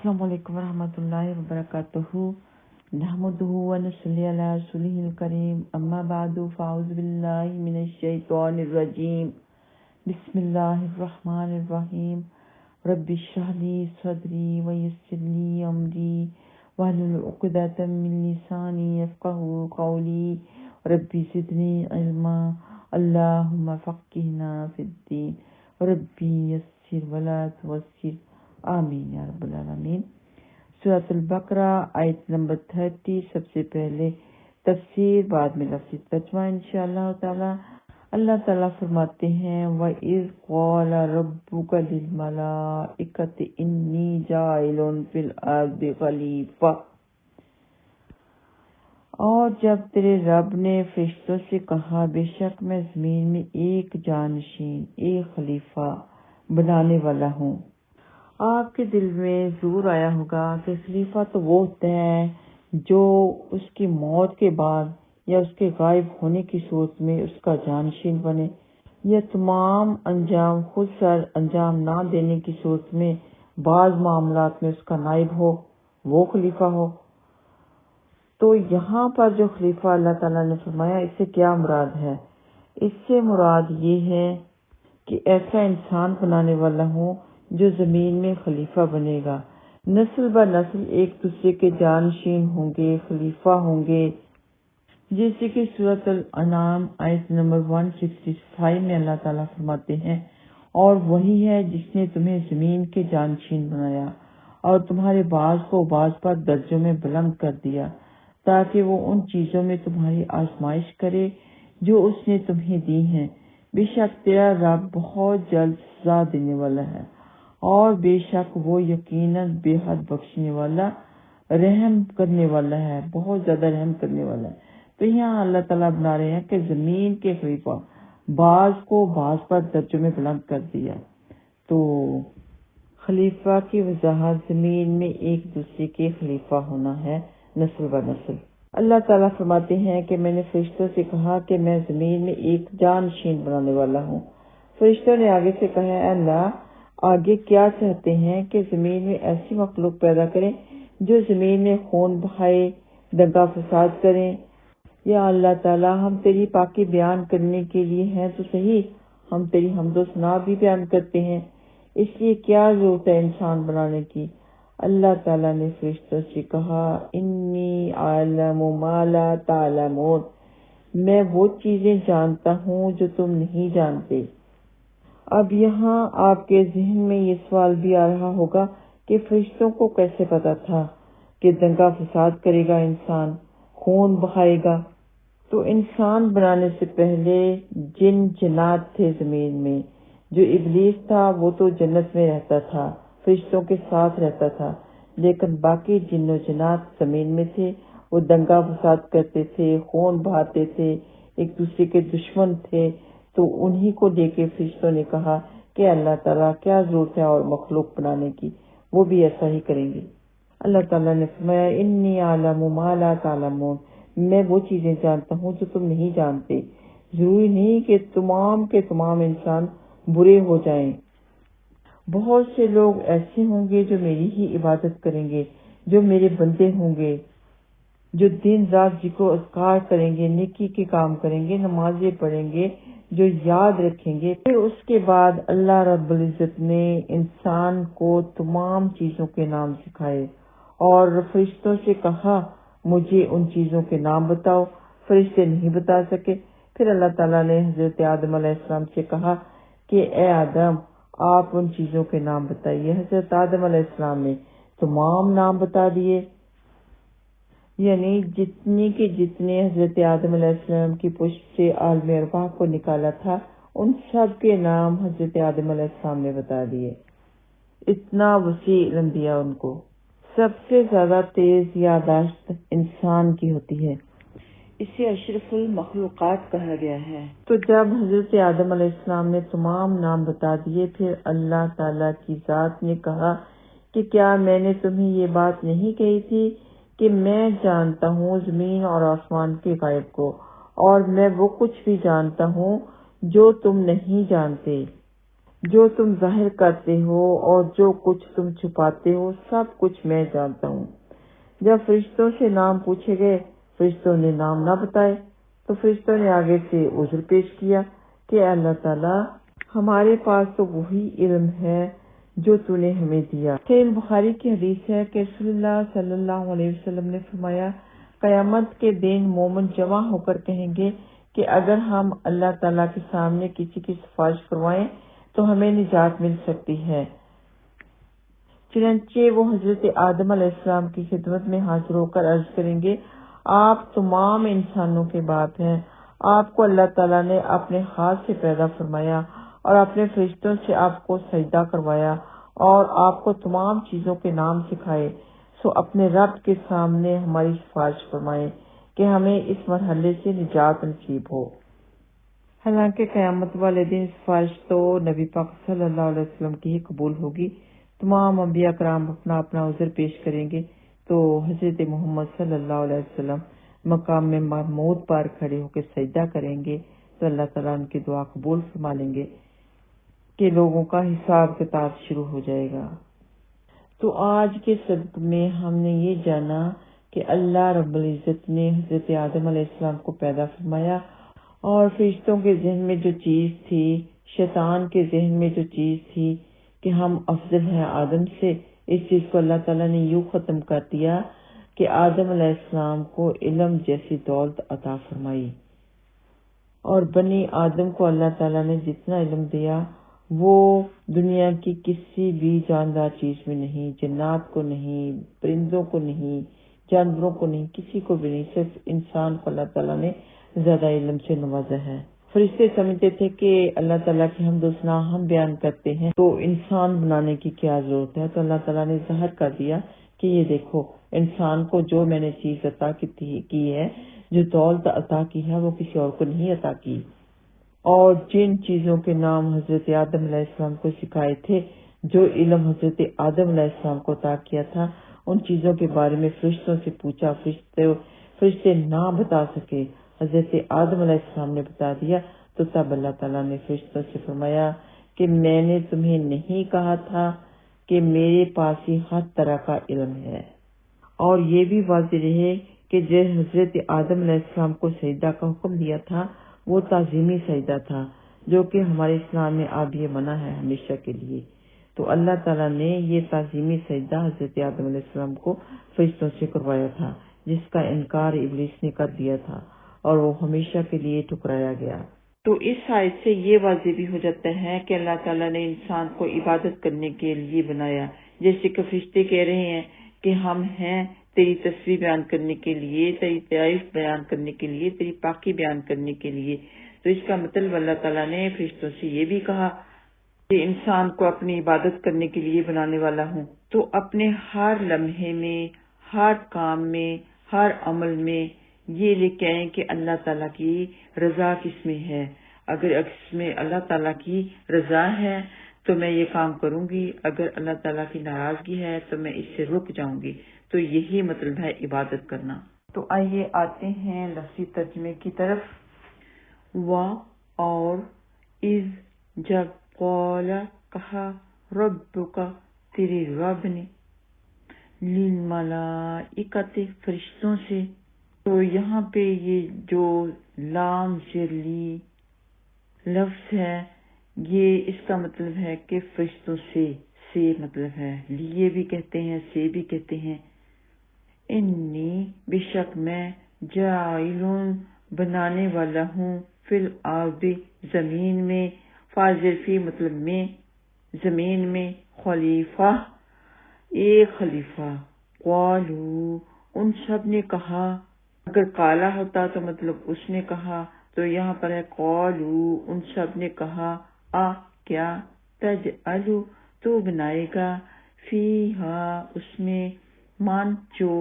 السلام علیکم ورحمۃ اللہ وبرکاتہ نحمده ونصلی علی رسوله الکریم اما بعد فاعوذ باللہ من الشیطان الرجیم بسم اللہ الرحمن الرحیم رب اشرح لی صدری ویسر لی امری واحلل عقدۃ من لسانی یفقهوا قولی رب زدنی علما اللہم فقہنا فی الدین ربی یسر ولا تعسر آمین یا رب العالمین۔ سورۃ البقرہ آیت نمبر 30، سب سے پہلے تفسیر بعد میں لفظی ترجمہ انشاءاللہ تعالی۔ اللہ تعالیٰ فرماتے ہیں وَإِذْ قَالَ رَبُّكَ لِلْمَلَائِكَةِ إِنِّي جَاعِلٌ فِي الْأَرْضِ خَلِيفَةً، اور جب تیرے رب نے فرشتوں سے کہا بے شک میں زمین میں ایک جانشین، ایک خلیفہ بنانے والا ہوں، آپ کے دل میں ضرور آیا ہوگا کہ خلیفہ تو وہ ہوتا ہے جو اس کی موت کے بعد یا اس کے غائب ہونے کی صورت میں اس کا جانشین بنے، یا تمام انجام خود سر انجام نہ دینے کی صورت میں بعض معاملات میں اس کا نائب ہو، وہ خلیفہ ہو۔ تو یہاں پر جو خلیفہ اللہ تعالیٰ نے فرمایا، اس سے کیا مراد ہے؟ اس سے مراد یہ ہے کہ ایسا انسان بنانے والا ہوں جو زمین میں خلیفہ بنے گا، نسل بہ نسل ایک دوسرے کے جانشین ہوں گے، خلیفہ ہوں گے، جیسے کہ سورۃ الانعام آیت نمبر 165 میں اللہ تعالیٰ فرماتے ہیں اور وہی ہے جس نے تمہیں زمین کے جانشین بنایا اور تمہارے بعض کو بعض پر درجوں میں بلند کر دیا تاکہ وہ ان چیزوں میں تمہاری آزمائش کرے جو اس نے تمہیں دی ہیں، بے شک تیرا رب بہت جلد سزا دینے والا ہے اور بے شک وہ یقیناً بے حد بخشنے والا، رحم کرنے والا ہے، بہت زیادہ رحم کرنے والا ہے۔ تو یہاں اللہ تعالیٰ بنا رہے ہیں کہ زمین کے خلیفہ بعض کو بعض پر درجوں میں بلند کر دیا۔ تو خلیفہ کی وضاحت زمین میں ایک دوسرے کے خلیفہ ہونا ہے، نسل بہ نسل۔ اللہ تعالیٰ فرماتے ہیں کہ میں نے فرشتوں سے کہا کہ میں زمین میں ایک جانشین بنانے والا ہوں۔ فرشتوں نے آگے سے کہا اے اللہ آگے کیا چاہتے ہیں کہ زمین میں ایسی مخلوق پیدا کریں جو زمین میں خون بہائے، دنگا فساد کریں؟ یا اللہ تعالیٰ ہم تیری پاکی بیان کرنے کے لیے ہیں تو صحیح، ہم تیری حمد و ثنا بھی بیان کرتے ہیں، اس لیے کیا ضرورت ہے انسان بنانے کی؟ اللہ تعالیٰ نے فرشتوں سے کہا انی اعلم ما لا تعلمون، میں وہ چیزیں جانتا ہوں جو تم نہیں جانتے۔ اب یہاں آپ کے ذہن میں یہ سوال بھی آ رہا ہوگا کہ فرشتوں کو کیسے پتا تھا کہ دنگا فساد کرے گا انسان، خون بہائے گا؟ تو انسان بنانے سے پہلے جن جنات تھے زمین میں، جو ابلیس تھا وہ تو جنت میں رہتا تھا، فرشتوں کے ساتھ رہتا تھا، لیکن باقی جن و جنات زمین میں تھے، وہ دنگا فساد کرتے تھے، خون بہاتے تھے، ایک دوسرے کے دشمن تھے۔ تو انہی کو لے کے فرشتوں نے کہا کہ اللہ تعالیٰ کیا ضرورت ہے اور مخلوق بنانے کی، وہ بھی ایسا ہی کریں گے۔ اللہ تعالیٰ نے فرمایا انی اعلم ما لا تعلمون، میں وہ چیزیں جانتا ہوں جو تم نہیں جانتے۔ ضروری نہیں کہ تمام کے تمام انسان برے ہو جائیں، بہت سے لوگ ایسے ہوں گے جو میری ہی عبادت کریں گے، جو میرے بندے ہوں گے، جو دن رات ذکر و اذکار کریں گے، نیکی کے کام کریں گے، نمازیں پڑھیں گے، جو یاد رکھیں گے۔ پھر اس کے بعد اللہ رب العزت نے انسان کو تمام چیزوں کے نام سکھائے اور فرشتوں سے کہا مجھے ان چیزوں کے نام بتاؤ، فرشتے نہیں بتا سکے۔ پھر اللہ تعالیٰ نے حضرت آدم علیہ السلام سے کہا کہ اے آدم آپ ان چیزوں کے نام بتائیے۔ حضرت آدم علیہ السلام نے تمام نام بتا دیے، یعنی جتنے کے جتنے حضرت آدم علیہ السلام کی پشت سے عالم ارواح کو نکالا تھا ان سب کے نام حضرت آدم علیہ السلام نے بتا دیے۔ اتنا وسیع علم دیا ان کو۔ سب سے زیادہ تیز یادداشت انسان کی ہوتی ہے، اسے اشرف المخلوقات کہا گیا ہے۔ تو جب حضرت آدم علیہ السلام نے تمام نام بتا دیے، پھر اللہ تعالیٰ کی ذات نے کہا کہ کیا میں نے تمہیں یہ بات نہیں کہی تھی کہ میں جانتا ہوں زمین اور آسمان کے غیب کو، اور میں وہ کچھ بھی جانتا ہوں جو تم نہیں جانتے۔ جو تم ظاہر کرتے ہو اور جو کچھ تم چھپاتے ہو سب کچھ میں جانتا ہوں۔ جب فرشتوں سے نام پوچھے گئے، فرشتوں نے نام نہ بتائے تو فرشتوں نے آگے سے عذر پیش کیا کہ اللہ تعالیٰ ہمارے پاس تو وہی علم ہے جو تو نے ہمیں دیا۔ صحیح بخاری کی حدیث ہے کہ رسول اللہ صلی اللہ علیہ وسلم نے فرمایا، قیامت کے دن مومن جمع ہو کر کہیں گے کہ اگر ہم اللہ تعالیٰ کے سامنے کسی کی سفارش کروائیں تو ہمیں نجات مل سکتی ہے۔ چنانچہ وہ حضرت آدم علیہ السلام کی خدمت میں حاضر ہو کر عرض کریں گے، آپ تمام انسانوں کے باپ ہیں، آپ کو اللہ تعالیٰ نے اپنے ہاتھ سے پیدا فرمایا اور اپنے فرشتوں سے آپ کو سجدہ کروایا اور آپ کو تمام چیزوں کے نام سکھائے، سو اپنے رب کے سامنے ہماری سفارش فرمائیں کہ ہمیں اس مرحلے سے نجات نصیب ہو۔ حالانکہ قیامت والے دن سفارش تو نبی پاک صلی اللہ علیہ وسلم کی ہی قبول ہوگی۔ تمام انبیاء کرام اپنا اپنا عذر پیش کریں گے تو حضرت محمد صلی اللہ علیہ وسلم مقام میں محمود پر کھڑے ہو کے سجدہ کریں گے تو اللہ تعالیٰ ان کی دعا قبول فرما لیں گے کہ لوگوں کا حساب کتاب شروع ہو جائے گا۔ تو آج کے سبق میں ہم نے یہ جانا کہ اللہ رب العزت نے حضرت آدم علیہ السلام کو پیدا فرمایا اور فرشتوں کے ذہن میں جو چیز تھی، شیطان کے ذہن میں جو چیز تھی کہ ہم افضل ہیں آدم سے، اس چیز کو اللہ تعالیٰ نے یوں ختم کر دیا کہ آدم علیہ السلام کو علم جیسی دولت عطا فرمائی، اور بنی آدم کو اللہ تعالیٰ نے جتنا علم دیا وہ دنیا کی کسی بھی جاندار چیز میں نہیں، جنات کو نہیں، پرندوں کو نہیں، جانوروں کو نہیں، کسی کو بھی نہیں، صرف انسان کو اللہ تعالیٰ نے زیادہ علم سے نوازا ہے۔ فرشتے سمجھتے تھے کہ اللہ تعالیٰ کی حمد و ثنا ہم بیان کرتے ہیں تو انسان بنانے کی کیا ضرورت ہے، تو اللہ تعالیٰ نے ظاہر کر دیا کہ یہ دیکھو انسان کو جو میں نے چیز عطا کی ہے، جو دولت عطا کی ہے، وہ کسی اور کو نہیں عطا کی۔ اور جن چیزوں کے نام حضرت آدم علیہ السلام کو سکھائے تھے، جو علم حضرت آدم علیہ السلام کو عطا کیا تھا، ان چیزوں کے بارے میں فرشتوں سے پوچھا، فرشتے نہ بتا سکے، حضرت آدم علیہ السلام نے بتا دیا، تو تب اللہ تعالیٰ نے فرشتوں سے فرمایا کہ میں نے تمہیں نہیں کہا تھا کہ میرے پاس ہی ہر طرح کا علم ہے۔ اور یہ بھی واضح رہے کہ جو حضرت آدم علیہ السلام کو سجدہ کا حکم دیا تھا وہ تعظیمی سجدہ تھا، جو کہ ہمارے اسلام میں اب یہ منع ہے ہمیشہ کے لیے۔ تو اللہ تعالیٰ نے یہ تعظیمی سجدہ حضرت آدم علیہ السلام کو فرشتوں سے کروایا تھا، جس کا انکار ابلیس نے کر دیا تھا اور وہ ہمیشہ کے لیے ٹھکرایا گیا۔ تو اس آیت سے یہ واضح بھی ہو جاتا ہے کہ اللہ تعالیٰ نے انسان کو عبادت کرنے کے لیے بنایا، جیسے کہ فرشتے کہہ رہے ہیں کہ ہم ہیں تیری تصویر بیان کرنے کے لیے، تیری تعریف بیان کرنے کے لیے، تیری پاکی بیان کرنے کے لیے۔ تو اس کا مطلب اللہ تعالیٰ نے فرشتوں سے یہ بھی کہا کہ انسان کو اپنی عبادت کرنے کے لیے بنانے والا ہوں، تو اپنے ہر لمحے میں، ہر کام میں، ہر عمل میں یہ لے کے آئیں کہ اللہ تعالیٰ کی رضا کس میں ہے۔ اگر اس میں اللہ تعالیٰ کی رضا ہے تو میں یہ کام کروں گی، اگر اللہ تعالیٰ کی ناراضگی ہے تو میں اس سے رک جاؤں گی۔ تو یہی مطلب ہے عبادت کرنا۔ تو آئیے آتے ہیں لفظی ترجمے کی طرف۔ اور از جب قال کہا ربک تیرے رب نے للملائکۃ فرشتوں سے، تو یہاں پہ یہ جو لام زرلی لفظ ہے یہ اس کا مطلب ہے کہ فرشتوں سے مطلب ہے، لیے بھی کہتے ہیں، سے بھی کہتے ہیں۔ انی بے شک میں جاعلون بنانے والا ہوں، فی الارض زمین میں، فاضل فی مطلب میں، زمین میں، خلیفہ ایک خلیفہ۔ قالوا ان سب نے کہا، اگر قالا ہوتا تو مطلب اس نے کہا، تو یہاں پر ہے قالوا ان سب نے کہا، کیا تجعلو تو بنائے گا، فیہا اس میں، من جو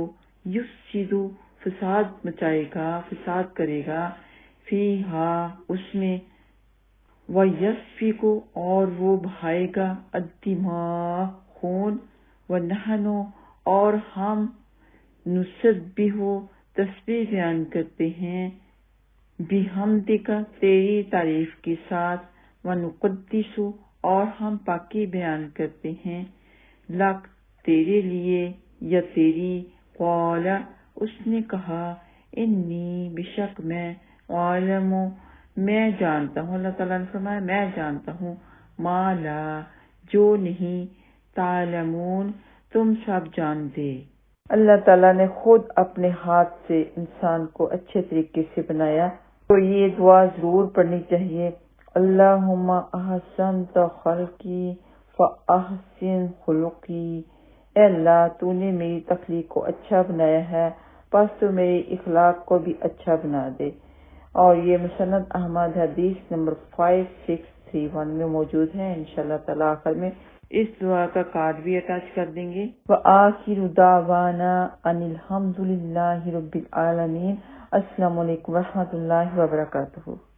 یفسدو فساد مچائے گا، فساد کرے گا، فیہا اس میں، ویسفکو اور وہ بہائے گا، الدماء خون، ونحنو اور ہم، نسبح تسبیح بیان کرتے ہیں، بحمدک تیری تعریف کے ساتھ، ونقدس اور ہم پاکی بیان کرتے ہیں لک تیرے لیے یا تیری، قال اس نے کہا انی بے شک میں، عالم میں جانتا ہوں، اللہ تعالیٰ نے فرمایا میں جانتا ہوں، ما لا جو نہیں، تعلمون تم سب جانتے۔ اللہ تعالیٰ نے خود اپنے ہاتھ سے انسان کو اچھے طریقے سے بنایا، تو یہ دعا ضرور پڑھنی چاہیے، اللہم احسنت خلقی فاحسن خلقی، اے اللہ تو نے میری تخلیق کو اچھا بنایا ہے، پس تو میرے اخلاق کو بھی اچھا بنا دے۔ اور یہ مسند احمد حدیث نمبر 5631 میں موجود ہے۔ انشاءاللہ تعالی آخر میں اس دعا کا کارڈ بھی اٹیچ کر دیں گے۔ وآخر دعوانا ان الحمد للہ رب العالمین۔ السلام علیکم ورحمۃ اللہ وبرکاتہ۔